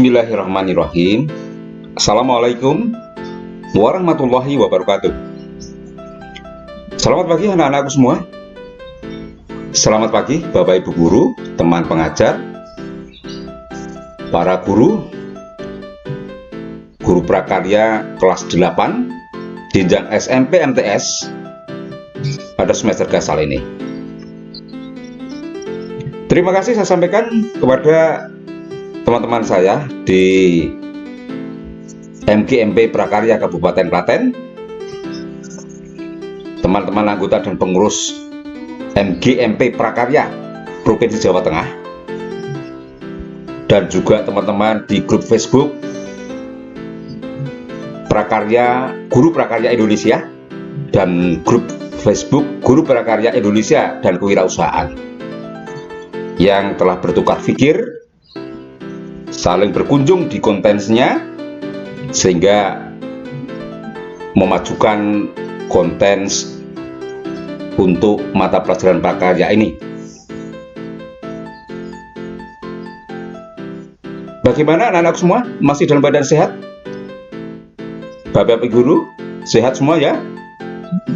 Bismillahirrahmanirrahim. Assalamualaikum warahmatullahi wabarakatuh. Selamat pagi anak-anakku semua. Selamat pagi Bapak Ibu guru, teman pengajar, para guru prakarya kelas 8 jenjang SMP MTS pada semester gasal ini. Terima kasih saya sampaikan kepada teman-teman saya di MGMP Prakarya Kabupaten Klaten, teman-teman anggota dan pengurus MGMP Prakarya Provinsi Jawa Tengah, dan juga teman-teman di grup Facebook Guru Prakarya Indonesia dan grup Facebook Guru Prakarya Indonesia dan Kewirausahaan yang telah bertukar pikir, saling berkunjung di kontennya, sehingga memajukan konten untuk mata pelajaran prakarya ini. Bagaimana anak-anak semua? Masih dalam badan sehat? Bapak Ibu guru sehat semua ya?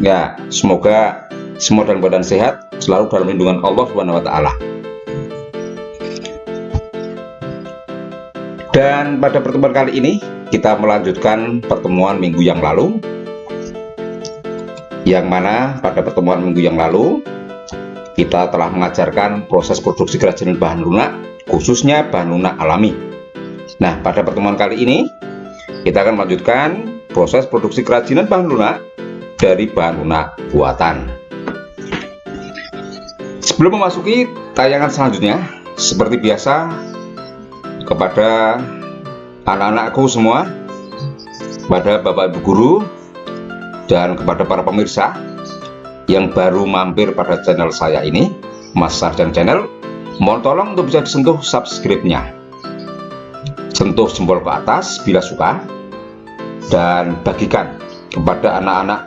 Ya, semoga semua dalam badan sehat, selalu dalam lindungan Allah Subhanahu wa taala. Dan pada pertemuan kali ini kita melanjutkan pertemuan minggu yang lalu, yang mana pada pertemuan minggu yang lalu kita telah mengajarkan proses produksi kerajinan bahan lunak, khususnya bahan lunak alami. Nah, pada pertemuan kali ini kita akan melanjutkan proses produksi kerajinan bahan lunak dari bahan lunak buatan. Sebelum memasuki tayangan selanjutnya, seperti biasa, kepada anak-anakku semua, kepada Bapak Ibu guru, dan kepada para pemirsa yang baru mampir pada channel saya ini, Mas Sarjan Channel, mohon tolong untuk bisa disentuh subscribe-nya, sentuh jempol ke atas bila suka, dan bagikan kepada anak-anak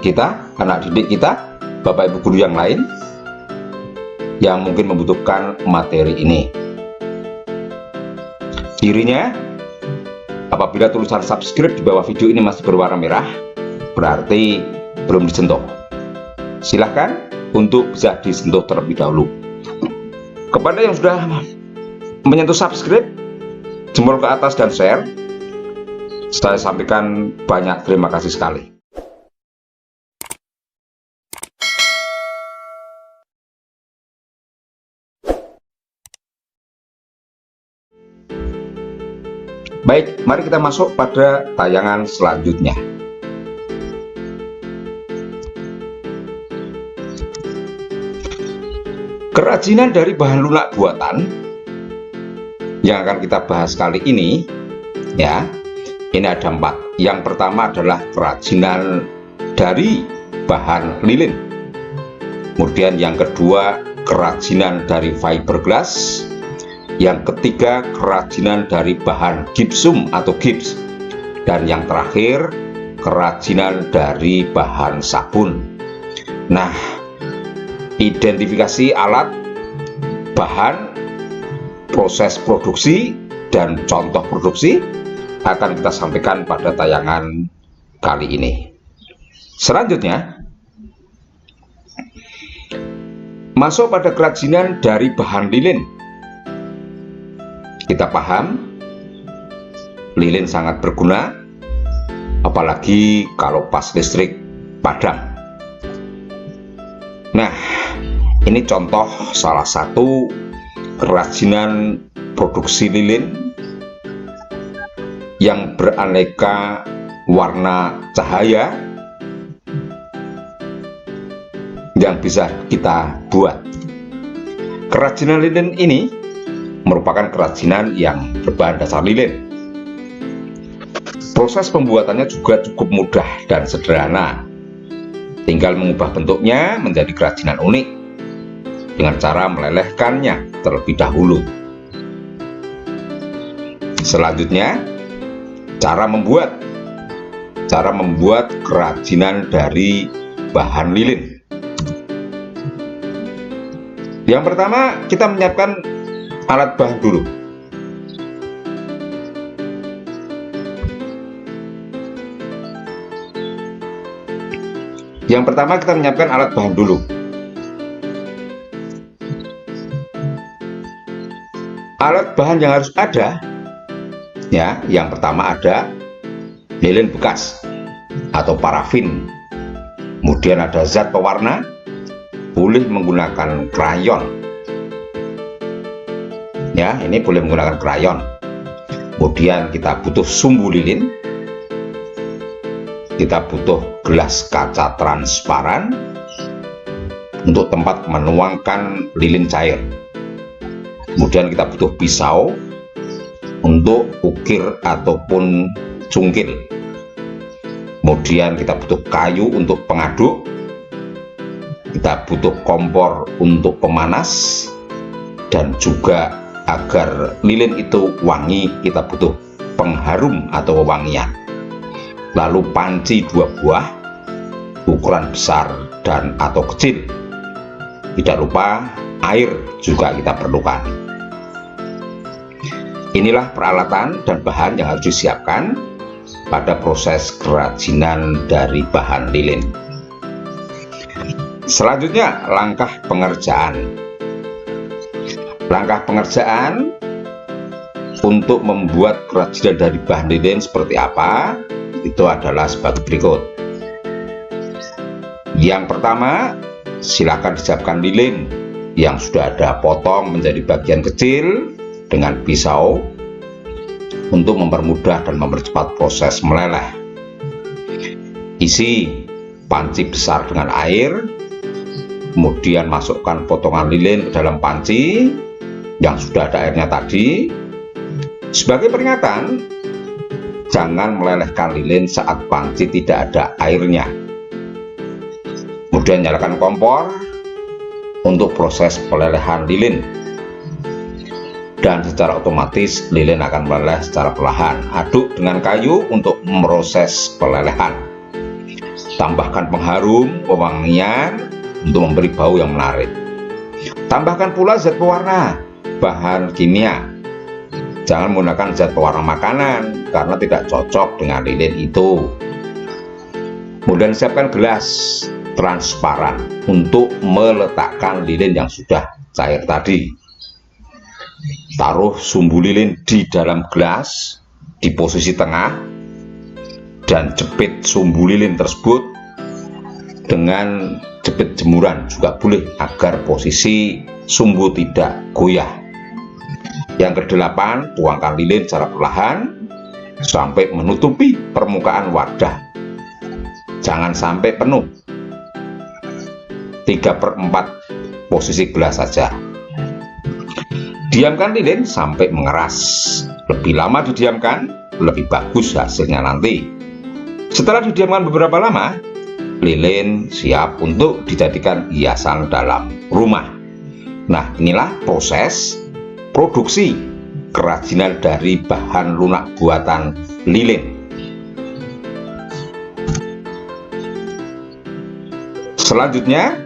kita, anak didik kita, Bapak Ibu guru yang lain yang mungkin membutuhkan materi ini. Dirinya, apabila tulisan subscribe di bawah video ini masih berwarna merah, berarti belum disentuh. Silahkan untuk bisa disentuh terlebih dahulu. Kepada yang sudah menyentuh subscribe, jempol ke atas dan share, saya sampaikan banyak terima kasih sekali. Baik, mari kita masuk pada tayangan selanjutnya. Kerajinan dari bahan lunak buatan yang akan kita bahas kali ini, ya, ini ada 4. Yang pertama adalah kerajinan dari bahan lilin. Kemudian yang kedua, kerajinan dari fiberglass. Yang ketiga, kerajinan dari bahan gipsum atau gips. Dan yang terakhir, kerajinan dari bahan sabun. Nah, identifikasi alat, bahan, proses produksi, dan contoh produksi akan kita sampaikan pada tayangan kali ini. Selanjutnya, masuk pada kerajinan dari bahan lilin. Kita paham, lilin sangat berguna, apalagi kalau pas listrik padam. Nah, ini contoh salah satu kerajinan produksi lilin yang beraneka warna cahaya yang bisa kita buat. Kerajinan lilin ini merupakan kerajinan yang berbahan dasar lilin. Proses pembuatannya juga cukup mudah dan sederhana. Tinggal mengubah bentuknya menjadi kerajinan unik dengan cara melelehkannya terlebih dahulu. Selanjutnya, cara membuat kerajinan dari bahan lilin. Yang pertama, kita menyiapkan alat bahan dulu. Yang pertama, kita menyiapkan alat bahan dulu. Alat bahan yang harus ada, ya, yang pertama ada lilin bekas atau parafin, kemudian ada zat pewarna, boleh menggunakan krayon, ya, ini boleh menggunakan krayon. Kemudian kita butuh sumbu lilin, kita butuh gelas kaca transparan untuk tempat menuangkan lilin cair. Kemudian kita butuh pisau untuk ukir ataupun cungkil. Kemudian kita butuh kayu untuk pengaduk. Kita butuh kompor untuk pemanas. Dan juga agar lilin itu wangi, kita butuh pengharum atau wewangian. Lalu panci 2 buah, ukuran besar dan atau kecil. Tidak lupa air juga kita perlukan. Inilah peralatan dan bahan yang harus disiapkan pada proses kerajinan dari bahan lilin. Selanjutnya, langkah pengerjaan. Langkah pengerjaan untuk membuat kerajinan dari bahan lilin seperti apa? Itu adalah sebagai berikut. Yang pertama, silakan disiapkan lilin yang sudah ada potong menjadi bagian kecil dengan pisau untuk mempermudah dan mempercepat proses meleleh. Isi panci besar dengan air, kemudian masukkan potongan lilin ke dalam panci yang sudah ada airnya tadi. Sebagai peringatan, jangan melelehkan lilin saat panci tidak ada airnya. Kemudian nyalakan kompor untuk proses pelelehan lilin. Dan secara otomatis lilin akan meleleh secara perlahan. Aduk dengan kayu untuk memproses pelelehan. Tambahkan pengharum, wewangian untuk memberi bau yang menarik. Tambahkan pula zat pewarna, bahan kimia. Jangan menggunakan zat pewarna makanan karena tidak cocok dengan lilin itu. Kemudian siapkan gelas transparan untuk meletakkan lilin yang sudah cair tadi. Taruh sumbu lilin di dalam gelas di posisi tengah dan jepit sumbu lilin tersebut dengan jepit jemuran juga boleh agar posisi sumbu tidak goyah. Yang kedelapan, tuangkan lilin secara perlahan sampai menutupi permukaan wadah. Jangan sampai penuh. 3/4 posisi gelas saja. Diamkan lilin sampai mengeras. Lebih lama didiamkan, lebih bagus hasilnya nanti. Setelah didiamkan beberapa lama, lilin siap untuk dijadikan hiasan dalam rumah. Nah, inilah proses produksi kerajinan dari bahan lunak buatan lilin. Selanjutnya,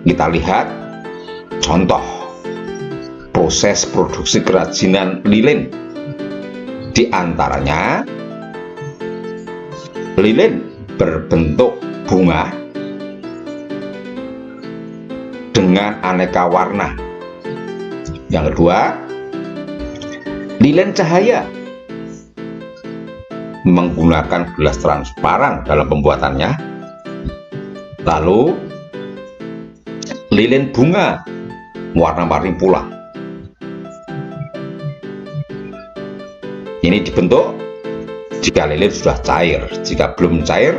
kita lihat contoh proses produksi kerajinan lilin. Di antaranya lilin berbentuk bunga dengan aneka warna. Yang kedua, lilin cahaya menggunakan gelas transparan dalam pembuatannya. Lalu lilin bunga warna-warni pula. Ini dibentuk jika lilin sudah cair. Jika belum cair,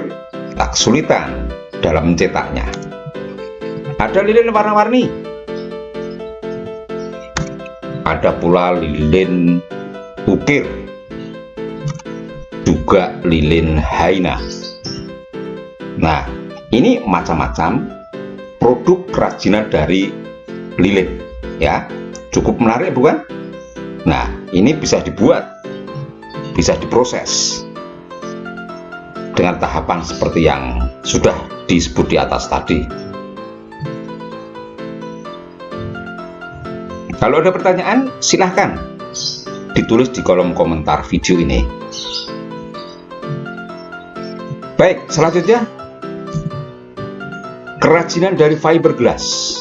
kita kesulitan dalam mencetaknya. Ada lilin warna-warni. Ada pula lilin ukir, juga lilin haina. Nah, ini macam-macam produk kerajinan dari lilin, ya. Cukup menarik, bukan? Nah, ini bisa dibuat, bisa diproses dengan tahapan seperti yang sudah disebut di atas tadi. Kalau ada pertanyaan, silahkan ditulis di kolom komentar video ini. Baik, selanjutnya kerajinan dari fiberglass.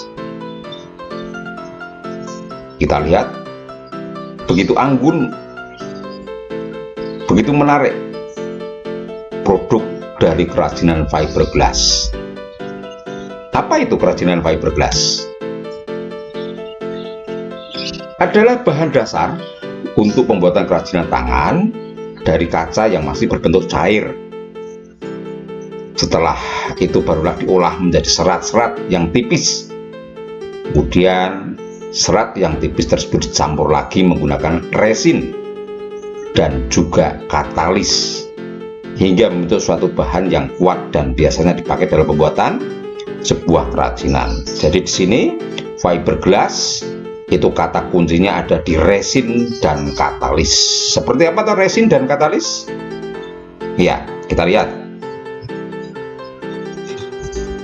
Kita lihat begitu anggun, begitu menarik produk dari kerajinan fiberglass. Apa itu kerajinan fiberglass? Adalah bahan dasar untuk pembuatan kerajinan tangan dari kaca yang masih berbentuk cair. Setelah itu barulah diolah menjadi serat-serat yang tipis. Kemudian serat yang tipis tersebut dicampur lagi menggunakan resin dan juga katalis hingga membentuk suatu bahan yang kuat dan biasanya dipakai dalam pembuatan sebuah kerajinan. Jadi di sini fiberglass itu kata kuncinya ada di resin dan katalis. Seperti apa tuh resin dan katalis? Ya, kita lihat.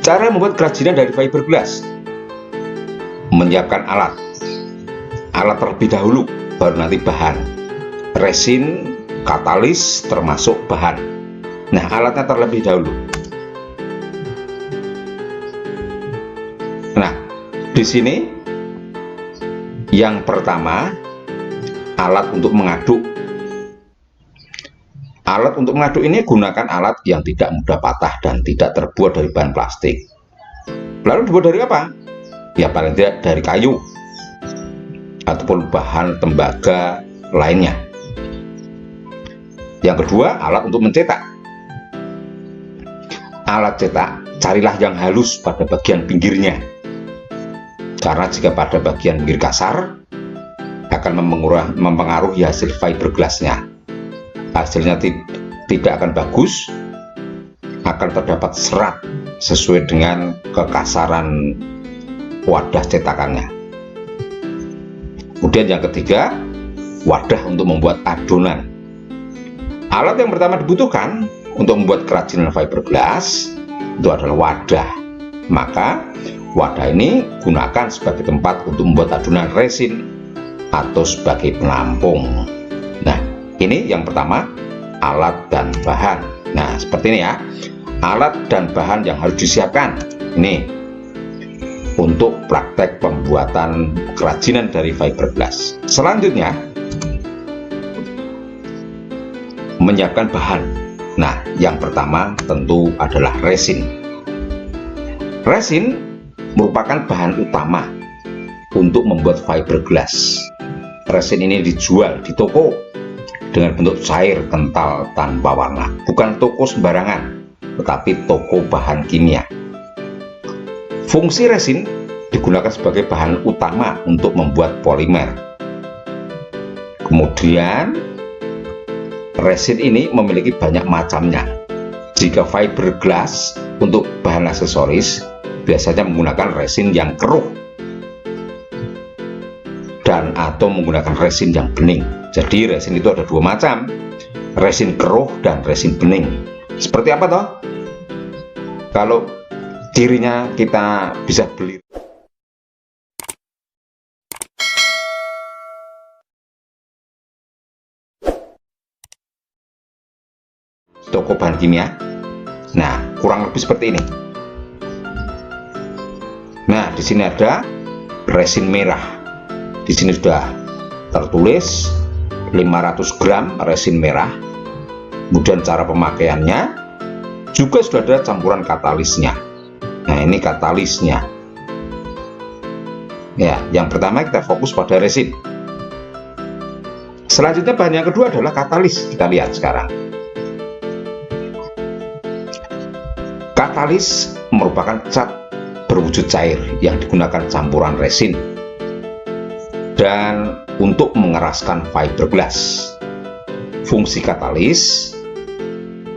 Cara membuat kerajinan dari fiberglass: menyiapkan alat terlebih dahulu, baru nanti bahan. Resin, katalis termasuk bahan. Nah, alatnya terlebih dahulu. Nah, di sini yang pertama, alat untuk mengaduk. Alat untuk mengaduk ini gunakan alat yang tidak mudah patah dan tidak terbuat dari bahan plastik. Lalu dibuat dari apa? Ya paling tidak dari kayu ataupun bahan tembaga lainnya. Yang kedua, alat untuk mencetak. Alat cetak, carilah yang halus pada bagian pinggirnya, karena jika pada bagian pinggir kasar akan mempengaruhi hasil fiberglassnya. Hasilnya tidak akan bagus, akan terdapat serat sesuai dengan kekasaran wadah cetakannya. Kemudian yang ketiga, wadah untuk membuat adonan. Alat yang pertama dibutuhkan untuk membuat kerajinan fiberglass itu adalah wadah. Maka wadah ini gunakan sebagai tempat untuk membuat adonan resin atau sebagai penampung. Nah, ini yang pertama, alat dan bahan. Nah, seperti ini ya, alat dan bahan yang harus disiapkan. Ini untuk praktek pembuatan kerajinan dari fiberglass. Selanjutnya, menyiapkan bahan. Nah, yang pertama tentu adalah resin. Resin merupakan bahan utama untuk membuat fiberglass. Resin ini dijual di toko dengan bentuk cair kental tanpa warna. Bukan toko sembarangan, tetapi toko bahan kimia. Fungsi resin digunakan sebagai bahan utama untuk membuat polimer. Kemudian resin ini memiliki banyak macamnya. Jika fiberglass untuk bahan aksesoris biasanya menggunakan resin yang keruh dan atau menggunakan resin yang bening. Jadi resin itu ada dua macam, resin keruh dan resin bening. Seperti apa toh? Kalau cirinya kita bisa beli toko bahan kimia. Nah, kurang lebih seperti ini. Nah, di sini ada resin merah. Di sini sudah tertulis 500 gram resin merah. Kemudian cara pemakaiannya juga sudah ada campuran katalisnya. Nah, ini katalisnya. Ya, yang pertama kita fokus pada resin. Selanjutnya bahan yang kedua adalah katalis. Kita lihat sekarang. Katalis merupakan cat berwujud cair yang digunakan campuran resin dan untuk mengeraskan fiberglass. Fungsi katalis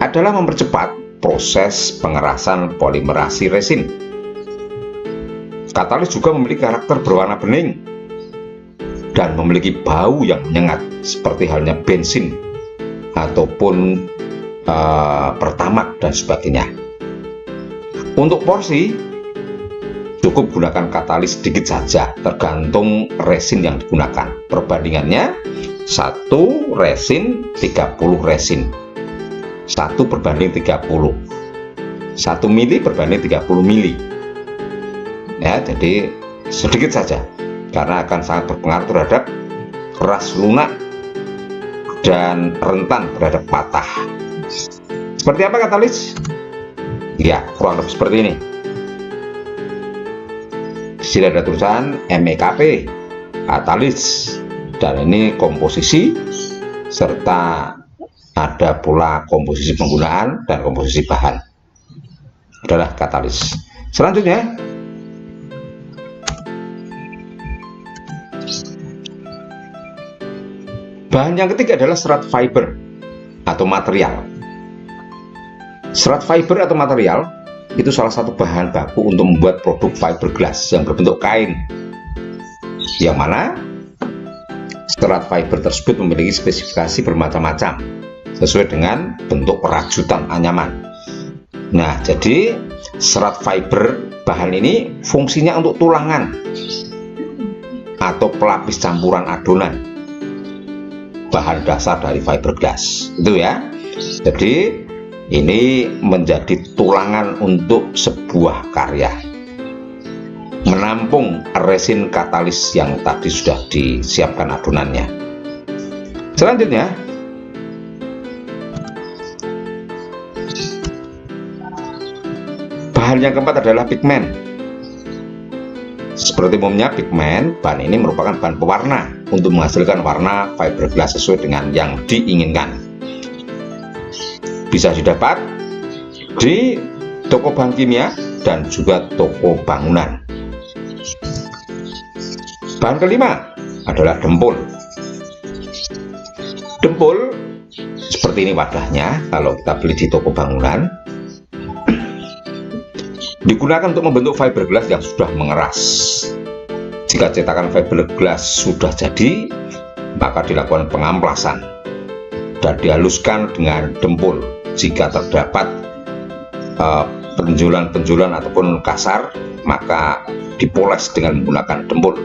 adalah mempercepat proses pengerasan polimerasi resin. Katalis juga memiliki karakter berwarna bening dan memiliki bau yang menyengat seperti halnya bensin ataupun pertamak dan sebagainya. Untuk porsi cukup gunakan katalis sedikit saja, tergantung resin yang digunakan. Perbandingannya 1 resin 30 resin. 1/30. 1 mili berbanding 30 mili. Ya, jadi sedikit saja karena akan sangat berpengaruh terhadap keras lunak dan rentan terhadap patah. Seperti apa katalis? Ya, kurang lebih seperti ini. Di sini ada tulisan MEKP katalis, dan ini komposisi serta ada pula komposisi penggunaan dan komposisi bahan adalah katalis. Selanjutnya bahan yang ketiga adalah serat fiber atau material. Serat fiber atau material itu salah satu bahan baku untuk membuat produk fiberglass yang berbentuk kain, yang mana serat fiber tersebut memiliki spesifikasi bermacam-macam sesuai dengan bentuk perajutan anyaman. Nah, jadi serat fiber bahan ini fungsinya untuk tulangan atau pelapis campuran adonan bahan dasar dari fiberglass itu ya. Jadi ini menjadi tulangan untuk sebuah karya, menampung resin katalis yang tadi sudah disiapkan adonannya. Selanjutnya bahan yang keempat adalah pigmen. Seperti umumnya pigmen, bahan ini merupakan bahan pewarna untuk menghasilkan warna fiberglass sesuai dengan yang diinginkan. Bisa didapat di toko bahan kimia dan juga toko bangunan. Bahan kelima adalah dempul. Dempul seperti ini wadahnya kalau kita beli di toko bangunan, digunakan untuk membentuk fiberglass yang sudah mengeras. Jika cetakan fiberglass sudah jadi, maka dilakukan pengamplasan dan dihaluskan dengan dempul. Jika terdapat penjulan-penjulan ataupun kasar, maka dipoles dengan menggunakan dempul.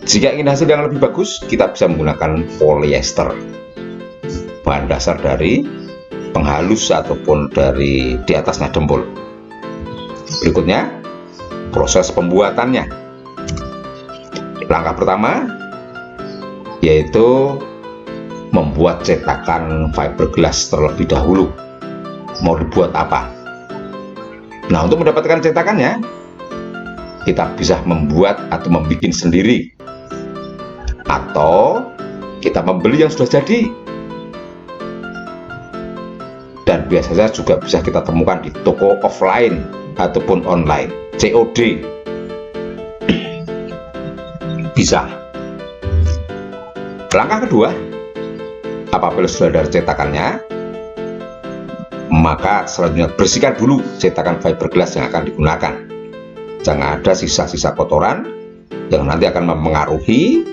Jika ingin hasil yang lebih bagus, kita bisa menggunakan polyester, bahan dasar dari penghalus ataupun dari di atasnya dempul. Berikutnya proses pembuatannya. Langkah pertama yaitu membuat cetakan fiberglass terlebih dahulu. Mau dibuat apa? Nah, untuk mendapatkan cetakannya, kita bisa membuat atau membuat sendiri, atau kita membeli yang sudah jadi. Dan biasanya juga bisa kita temukan di toko offline ataupun online, COD. Bisa. Langkah kedua, apabila sudah ada cetakannya, maka selanjutnya bersihkan dulu cetakan fiberglass yang akan digunakan. Jangan ada sisa-sisa kotoran yang nanti akan mempengaruhi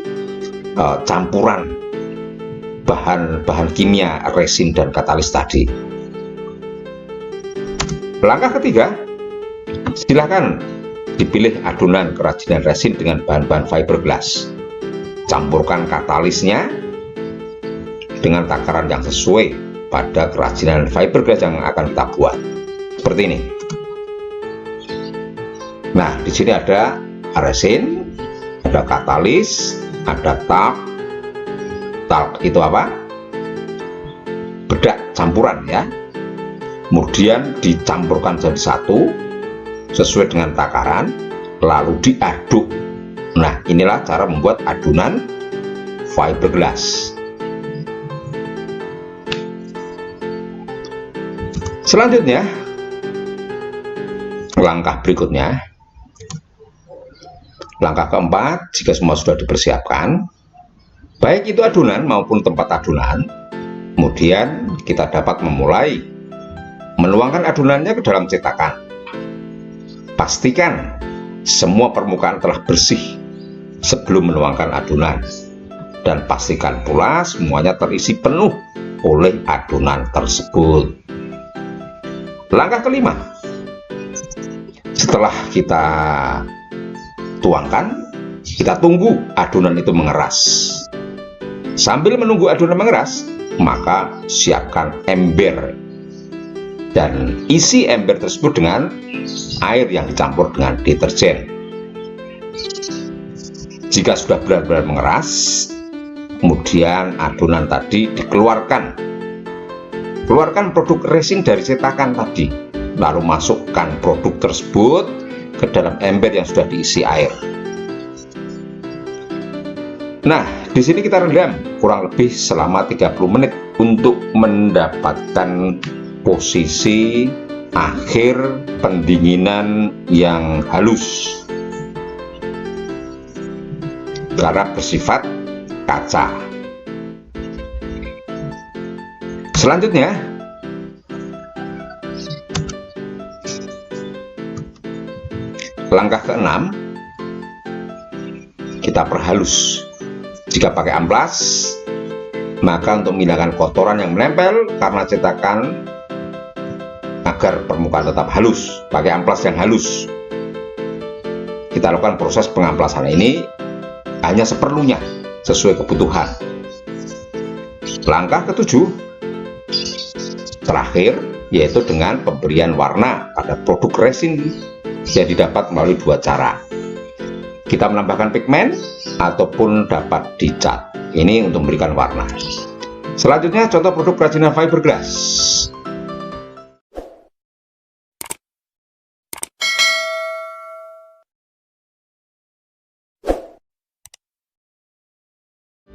campuran bahan-bahan kimia, resin dan katalis tadi. Langkah ketiga, silakan dipilih adonan kerajinan resin dengan bahan-bahan fiberglass. Campurkan katalisnya dengan takaran yang sesuai pada kerajinan fiberglass yang akan kita buat. Seperti ini. Nah, di sini ada resin, ada katalis, ada talc. Talc itu apa? Bedak campuran ya. Kemudian dicampurkan jadi satu sesuai dengan takaran, lalu diaduk. Nah, inilah cara membuat adonan fiberglass. Selanjutnya, langkah berikutnya, langkah keempat, jika semua sudah dipersiapkan, baik itu adonan maupun tempat adonan, kemudian kita dapat memulai menuangkan adonannya ke dalam cetakan. Pastikan semua permukaan telah bersih sebelum menuangkan adonan, dan pastikan pula semuanya terisi penuh oleh adonan tersebut. Langkah kelima, setelah kita tuangkan, kita tunggu adonan itu mengeras. Sambil menunggu adonan mengeras, maka siapkan ember dan isi ember tersebut dengan air yang dicampur dengan deterjen. Jika sudah benar-benar mengeras, kemudian adonan tadi dikeluarkan. Keluarkan produk racing dari cetakan tadi, lalu masukkan produk tersebut ke dalam ember yang sudah diisi air. Nah, di sini kita rendam kurang lebih selama 30 menit untuk mendapatkan posisi akhir pendinginan yang halus karena bersifat kaca. Selanjutnya, langkah ke-6, kita perhalus. Jika pakai amplas, maka untuk menghilangkan kotoran yang menempel karena cetakan agar permukaan tetap halus, pakai amplas yang halus. Kita lakukan proses pengamplasan ini hanya seperlunya, sesuai kebutuhan. Langkah ke-7 terakhir, yaitu dengan pemberian warna pada produk resin yang didapat melalui dua cara. Kita menambahkan pigmen ataupun dapat dicat. Ini untuk memberikan warna. Selanjutnya contoh produk kerajinan fiberglass.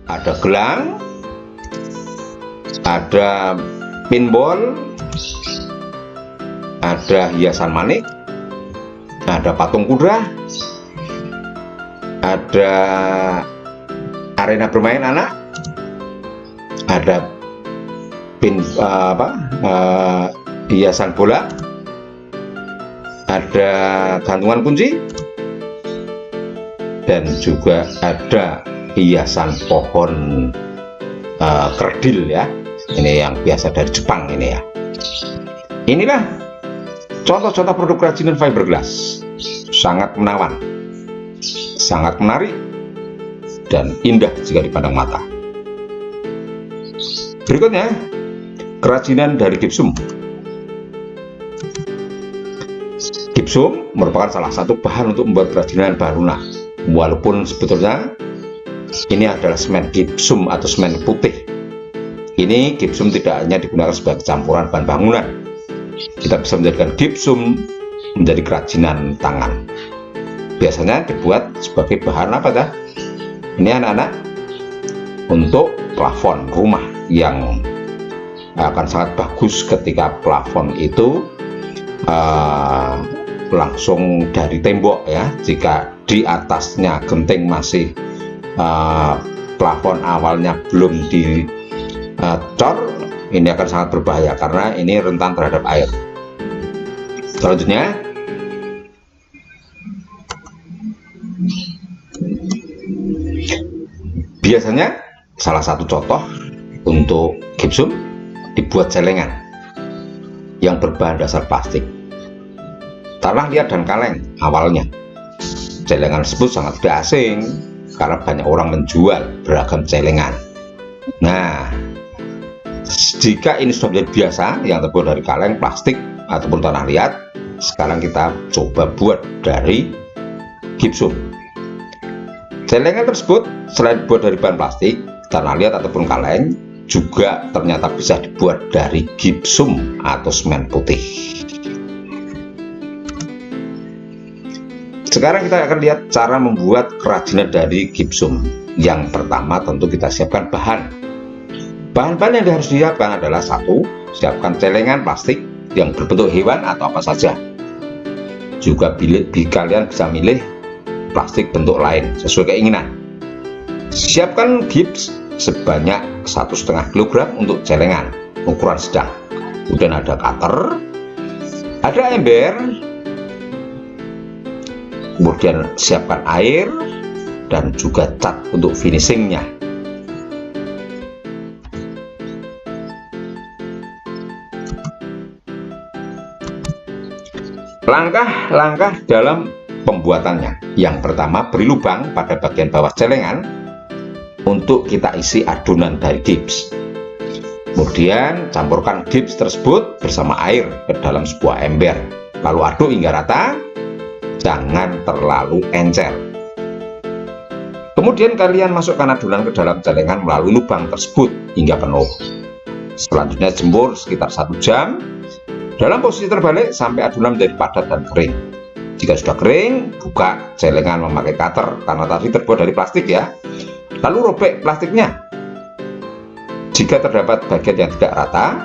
Ada gelang, ada pinball, ada hiasan manik, ada patung kuda, ada arena bermain anak, ada hiasan bola, ada gantungan kunci, dan juga ada hiasan pohon kerdil ya. Ini yang biasa dari Jepang ini ya. Inilah contoh-contoh produk kerajinan fiberglass. Sangat menawan, sangat menarik, dan indah jika dipandang mata. Berikutnya, kerajinan dari gipsum. Gipsum merupakan salah satu bahan untuk membuat kerajinan bahan lunak. Walaupun sebetulnya ini adalah semen gipsum atau semen putih. Ini gipsum tidak hanya digunakan sebagai campuran bahan bangunan. Kita bisa menjadikan gipsum menjadi kerajinan tangan. Biasanya dibuat sebagai bahan apa dah? Ini anak-anak untuk plafon rumah yang akan sangat bagus ketika plafon itu langsung dari tembok ya. Jika di atasnya genting masih plafon awalnya belum dicor, ini akan sangat berbahaya karena ini rentan terhadap air. Selanjutnya, biasanya salah satu contoh untuk gipsum dibuat celengan yang berbahan dasar plastik, tanah liat dan kaleng. Awalnya celengan tersebut sangat tidak asing karena banyak orang menjual beragam celengan. Nah, jika ini sudah menjadi biasa yang terbuat dari kaleng, plastik ataupun tanah liat, sekarang kita coba buat dari gipsum. Celengan tersebut selain dibuat dari bahan plastik, tanah liat ataupun kaleng, juga ternyata bisa dibuat dari gipsum atau semen putih. Sekarang kita akan lihat cara membuat kerajinan dari gipsum. Yang pertama tentu kita siapkan bahan. Bahan-bahan yang harus disiapkan adalah: 1. Siapkan celengan plastik yang berbentuk hewan atau apa saja. Juga kalian bisa milih plastik bentuk lain sesuai keinginan. Siapkan gips sebanyak 1,5 kg untuk celengan ukuran sedang. Kemudian ada cutter, ada ember, kemudian siapkan air dan juga cat untuk finishingnya. Langkah-langkah dalam pembuatannya. Yang pertama, beri lubang pada bagian bawah celengan untuk kita isi adonan dari gips. Kemudian campurkan gips tersebut bersama air ke dalam sebuah ember, lalu aduk hingga rata, jangan terlalu encer. Kemudian kalian masukkan adonan ke dalam celengan melalui lubang tersebut hingga penuh. Selanjutnya jemur sekitar 1 jam dalam posisi terbalik sampai adonan menjadi padat dan kering. Jika sudah kering, buka celengan memakai cutter karena tadi terbuat dari plastik ya. Lalu robek plastiknya. Jika terdapat bagian yang tidak rata,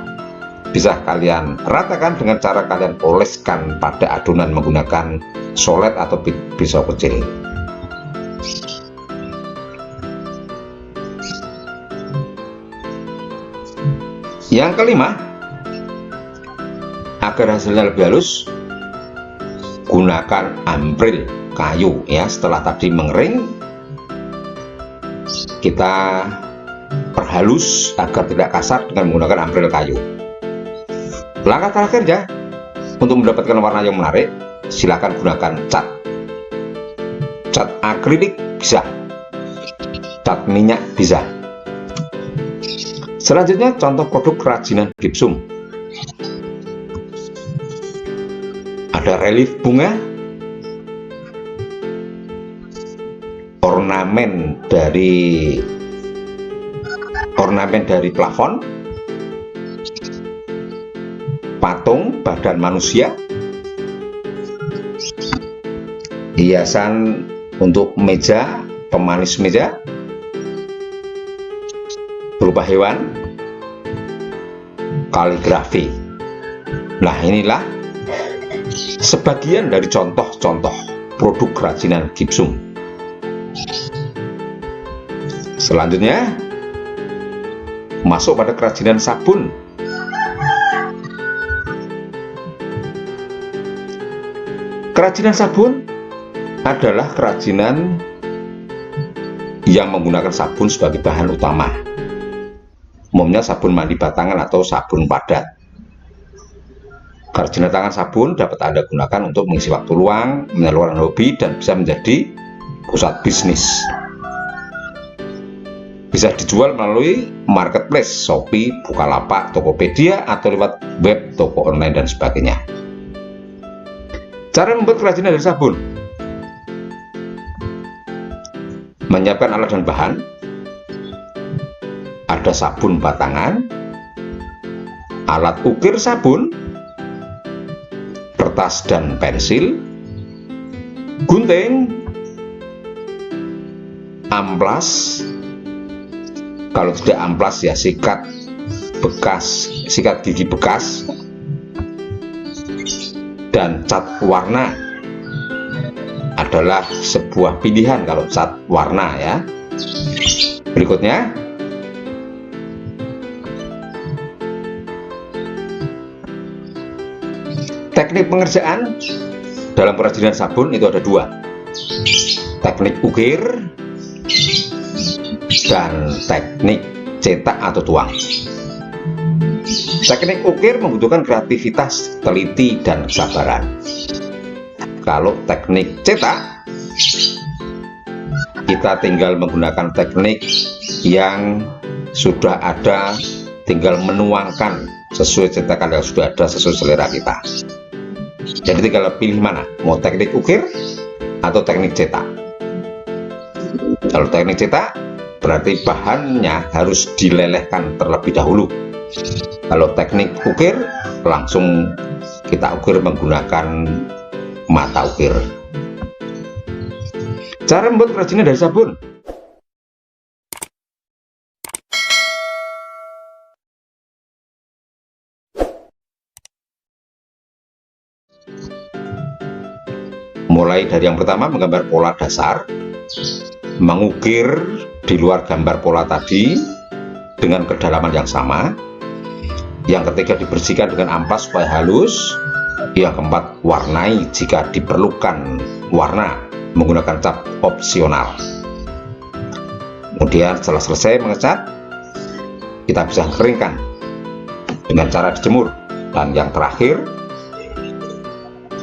bisa kalian ratakan dengan cara kalian oleskan pada adonan menggunakan solet atau pisau kecil. Yang kelima, agar hasilnya lebih halus, gunakan ambril kayu ya. Setelah tadi mengering, kita perhalus agar tidak kasar dengan menggunakan ambril kayu. Langkah terakhir ya, untuk mendapatkan warna yang menarik, silakan gunakan cat akrilik bisa, cat minyak bisa. Selanjutnya contoh produk kerajinan gipsum. Ada relief bunga, ornamen dari plafon, patung badan manusia, hiasan untuk meja, pemanis meja berupa hewan, kaligrafi. Nah, inilah sebagian dari contoh-contoh produk kerajinan gipsum. Selanjutnya masuk pada kerajinan sabun. Kerajinan sabun adalah kerajinan yang menggunakan sabun sebagai bahan utama. Umumnya sabun mandi batangan atau sabun padat. Kerajinan tangan sabun dapat Anda gunakan untuk mengisi waktu luang, menyalurkan hobi, dan bisa menjadi pusat bisnis. Bisa dijual melalui marketplace, Shopee, Bukalapak, Tokopedia, atau lewat web, toko online, dan sebagainya. Cara membuat kerajinan dari sabun: menyiapkan alat dan bahan. Ada sabun batangan, alat ukir sabun, kertas dan pensil, gunting, amplas. Kalau tidak amplas ya sikat gigi bekas, dan cat warna adalah sebuah pilihan kalau cat warna ya. Berikutnya, teknik pengerjaan dalam kerajinan sabun itu ada 2, teknik ukir dan teknik cetak atau tuang. Teknik ukir membutuhkan kreativitas, teliti, dan kesabaran. Kalau teknik cetak, kita tinggal menggunakan teknik yang sudah ada, tinggal menuangkan sesuai cetakan yang sudah ada sesuai selera kita. Jadi tinggal pilih mana, mau teknik ukir atau teknik cetak. Kalau teknik cetak berarti bahannya harus dilelehkan terlebih dahulu. Kalau teknik ukir, langsung kita ukir menggunakan mata ukir. Cara membuat kerajinan dari sabun: mulai dari yang pertama, menggambar pola dasar, mengukir di luar gambar pola tadi dengan kedalaman yang sama. Yang ketiga, dibersihkan dengan amplas supaya halus. Yang keempat, warnai jika diperlukan warna menggunakan cat opsional. Kemudian setelah selesai mengecat, kita bisa keringkan dengan cara dijemur. Dan yang terakhir,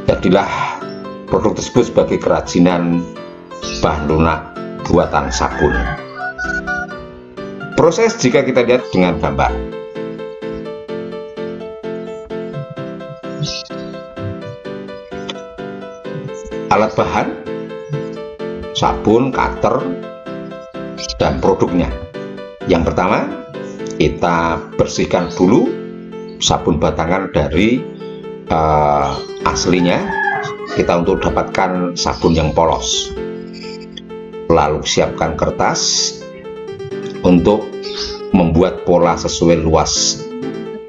jadilah produk tersebut sebagai kerajinan bahan lunak buatan sabun. Proses jika kita lihat dengan gambar. alat bahan, sabun, cutter, dan produknya. Yang pertama, kita bersihkan dulu sabun batangan dari aslinya, kita untuk dapatkan sabun yang polos. Lalu siapkan kertas untuk membuat pola sesuai luas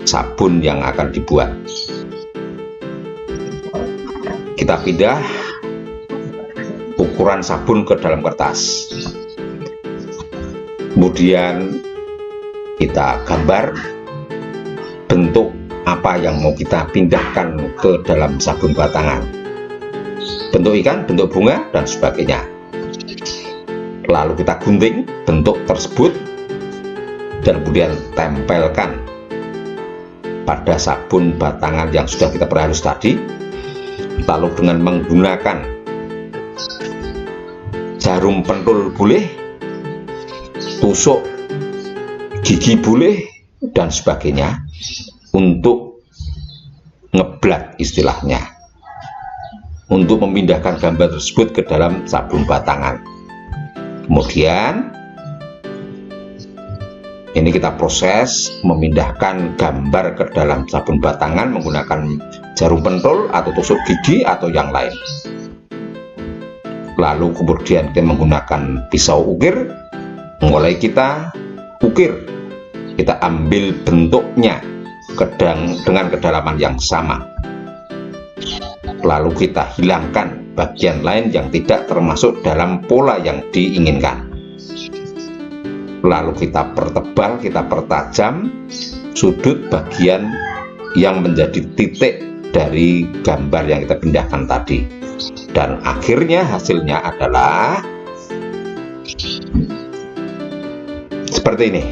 sabun yang akan dibuat. Kita pindah ukuran sabun ke dalam kertas, kemudian kita gambar bentuk apa yang mau kita pindahkan ke dalam sabun batangan, bentuk ikan, bentuk bunga, dan sebagainya. Lalu kita gunting bentuk tersebut dan kemudian tempelkan pada sabun batangan yang sudah kita perhalus tadi. Lalu dengan menggunakan jarum pentul boleh, tusuk gigi boleh, dan sebagainya, untuk ngeblat istilahnya, untuk memindahkan gambar tersebut ke dalam sabun batangan. Kemudian ini kita proses memindahkan gambar ke dalam sabun batangan menggunakan jarum pentul atau tusuk gigi atau yang lain. Lalu kemudian kita menggunakan pisau ukir, mulai kita ukir, kita ambil bentuknya dengan kedalaman yang sama. Lalu kita hilangkan bagian lain yang tidak termasuk dalam pola yang diinginkan. Lalu kita pertebal, kita pertajam sudut bagian yang menjadi titik dari gambar yang kita pindahkan tadi. Dan akhirnya hasilnya adalah seperti ini.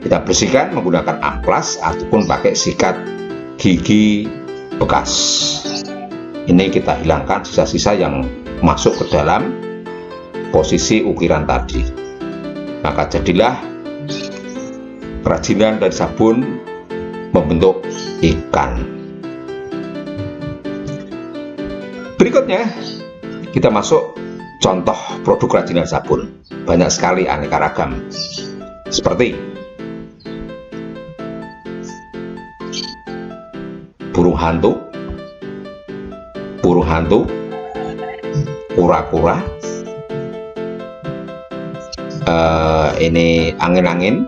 Kita bersihkan menggunakan amplas ataupun pakai sikat gigi bekas. Ini kita hilangkan sisa-sisa yang masuk ke dalam posisi ukiran tadi. Maka jadilah kerajinan dari sabun membentuk ikan. Berikutnya kita masuk contoh produk kerajinan sabun. Banyak sekali aneka ragam, seperti burung hantu, kura-kura, ini angin-angin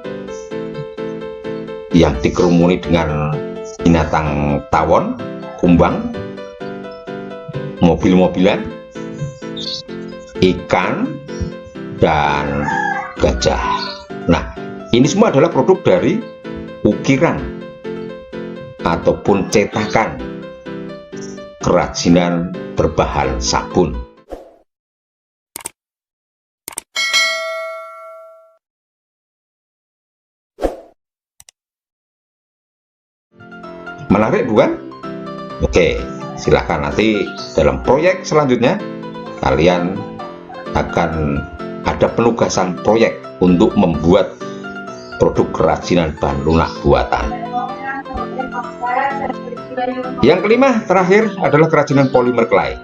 yang dikerumuni dengan binatang tawon, kumbang, mobil-mobilan, ikan, dan gajah. Nah, ini semua adalah produk dari ukiran ataupun cetakan kerajinan berbahan sabun. Menarik bukan? Oke, silahkan nanti dalam proyek selanjutnya kalian akan ada penugasan proyek untuk membuat produk kerajinan bahan lunak buatan. Yang kelima terakhir adalah kerajinan polimer clay.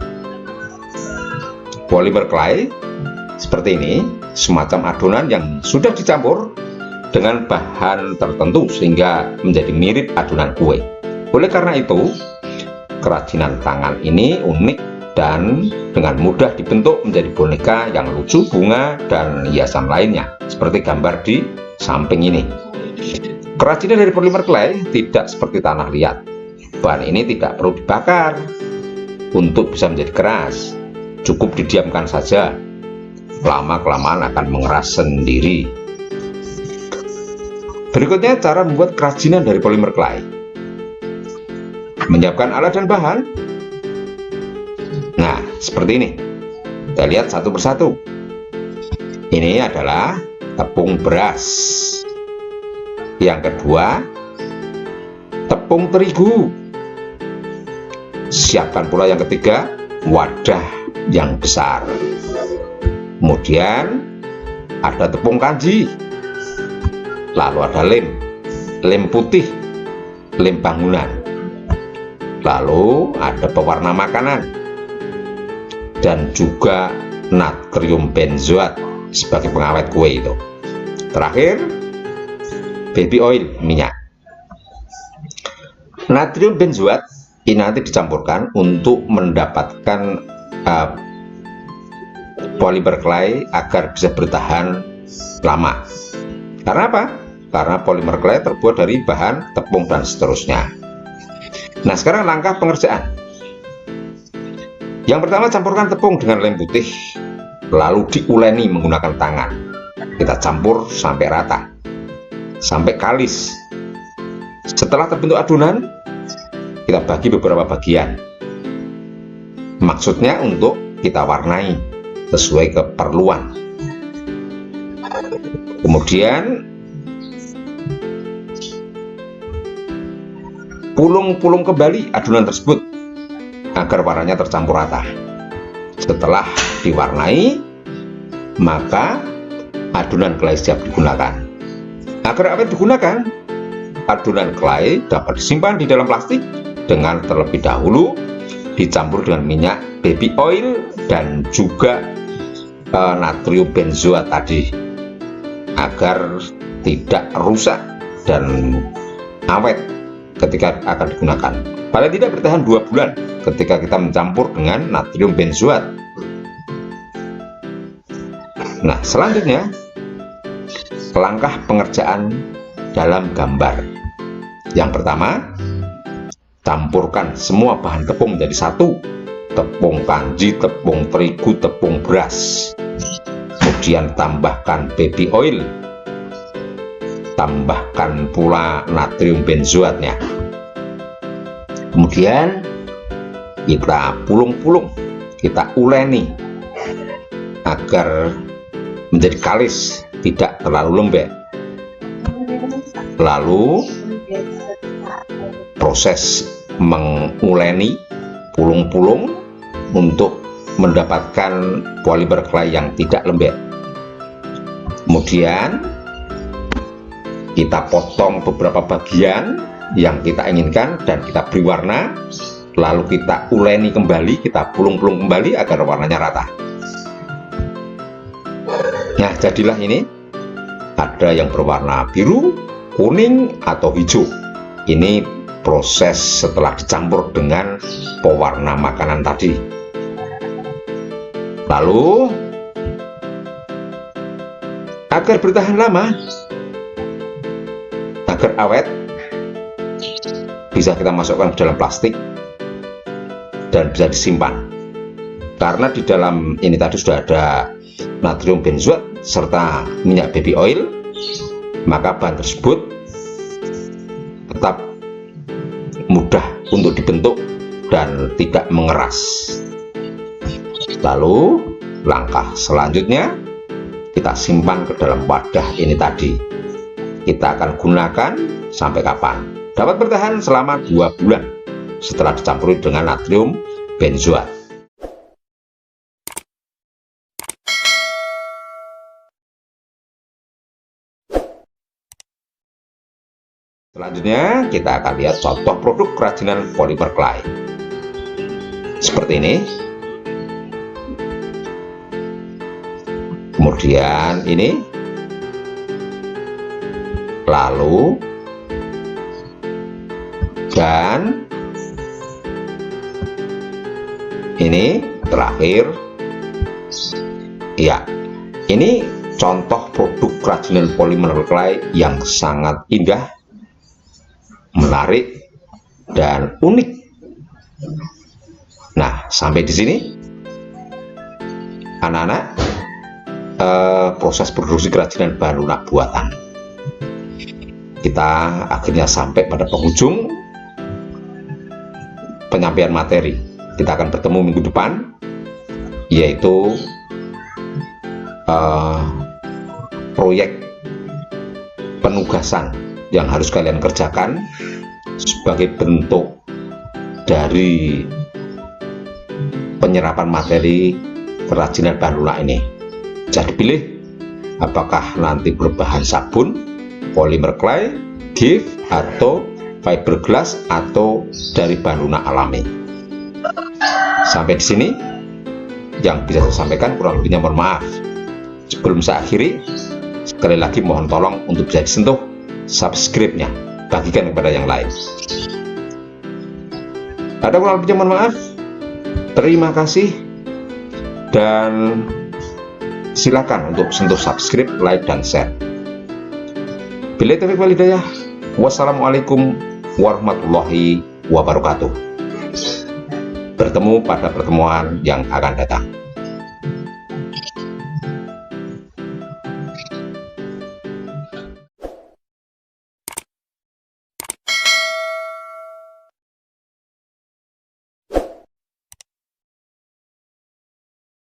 Polimer clay seperti ini, semacam adonan yang sudah dicampur dengan bahan tertentu sehingga menjadi mirip adonan kue. Oleh karena itu, kerajinan tangan ini unik dan dengan mudah dibentuk menjadi boneka yang lucu, bunga, dan hiasan lainnya, seperti gambar di samping ini. Kerajinan dari polimer clay tidak seperti tanah liat. Bahan ini tidak perlu dibakar untuk bisa menjadi keras. Cukup didiamkan saja. Lama-kelamaan akan mengeras sendiri. Berikutnya cara membuat kerajinan dari polimer clay. Menyiapkan alat dan bahan. Nah, seperti ini. Kita lihat satu persatu. Ini adalah tepung beras. Yang kedua, tepung terigu. Siapkan pula yang ketiga, wadah yang besar. Kemudian ada tepung kanji. Lalu ada lem putih, lem bangunan. Lalu ada pewarna makanan. dan juga natrium benzoat sebagai pengawet kue itu. Terakhir, baby oil, minyak. Natrium benzoat ini nanti dicampurkan untuk mendapatkan polimer clay agar bisa bertahan lama. Karena apa? Karena polimer clay terbuat dari bahan tepung dan seterusnya. Nah, sekarang langkah pengerjaan. Yang pertama, campurkan tepung dengan lem putih, lalu diuleni menggunakan tangan. Kita campur sampai rata, sampai kalis. Setelah terbentuk adonan, kita bagi beberapa bagian. Maksudnya untuk kita warnai sesuai keperluan. Kemudian pulung-pulung kembali adonan tersebut agar warnanya tercampur rata. Setelah diwarnai, maka adonan clay siap digunakan. Agar apa digunakan? Adonan clay dapat disimpan di dalam plastik dengan terlebih dahulu dicampur dengan minyak baby oil dan juga natrium benzoat tadi, agar tidak rusak dan awet ketika akan digunakan. Paling tidak bertahan 2 bulan ketika kita mencampur dengan natrium benzoat. Nah, selanjutnya langkah pengerjaan dalam gambar. Yang pertama, campurkan semua bahan tepung menjadi satu. Tepung kanji, tepung terigu, tepung beras. Kemudian tambahkan baby oil. Tambahkan pula natrium benzoatnya. Kemudian kita pulung-pulung, kita uleni agar menjadi kalis, tidak terlalu lembek. Lalu proses menguleni pulung-pulung untuk mendapatkan polimer clay yang tidak lembek. Kemudian kita potong beberapa bagian yang kita inginkan dan kita beri warna, lalu kita uleni kembali, kita pulung-pulung kembali agar warnanya rata. Nah, jadilah ini. Ada yang berwarna biru, kuning, atau hijau. Ini proses setelah dicampur dengan pewarna makanan tadi. Lalu, agar bertahan lama, agar awet, bisa kita masukkan ke dalam plastik dan bisa disimpan. Karena di dalam ini tadi sudah ada natrium benzoat serta minyak baby oil, maka bahan tersebut tetap mudah untuk dibentuk dan tidak mengeras. Lalu langkah selanjutnya, kita simpan ke dalam wadah ini tadi. Kita akan gunakan sampai kapan? Dapat bertahan selama 2 bulan setelah dicampuri dengan natrium benzoat. Selanjutnya kita akan lihat contoh produk kerajinan polimer clay. Seperti ini. Kemudian ini. Lalu dan ini terakhir. Ya, ini contoh produk kerajinan polimer clay yang sangat indah, menarik, dan unik. Nah, sampai di sini anak-anak, proses produksi kerajinan bahan lunak buatan kita akhirnya sampai pada penghujung penyampaian materi. Kita akan bertemu minggu depan, yaitu proyek penugasan yang harus kalian kerjakan sebagai bentuk dari penyerapan materi kerajinan bahan lunak ini. Jadi pilih apakah nanti berbahan sabun, polimer clay, gift, atau fiberglass, atau dari bahan lunak alami. Sampai di sini yang bisa saya sampaikan, kurang lebihnya mohon maaf. Sebelum saya akhiri, sekali lagi mohon tolong untuk bisa disentuh subscribe-nya, bagikan kepada yang lain. Ada kurang lebihnya mohon maaf. Terima kasih, dan silakan untuk sentuh subscribe, like, dan share. Billahi taufiq wal hidayah. Wassalamualaikum warahmatullahi wabarakatuh. Bertemu pada pertemuan yang akan datang.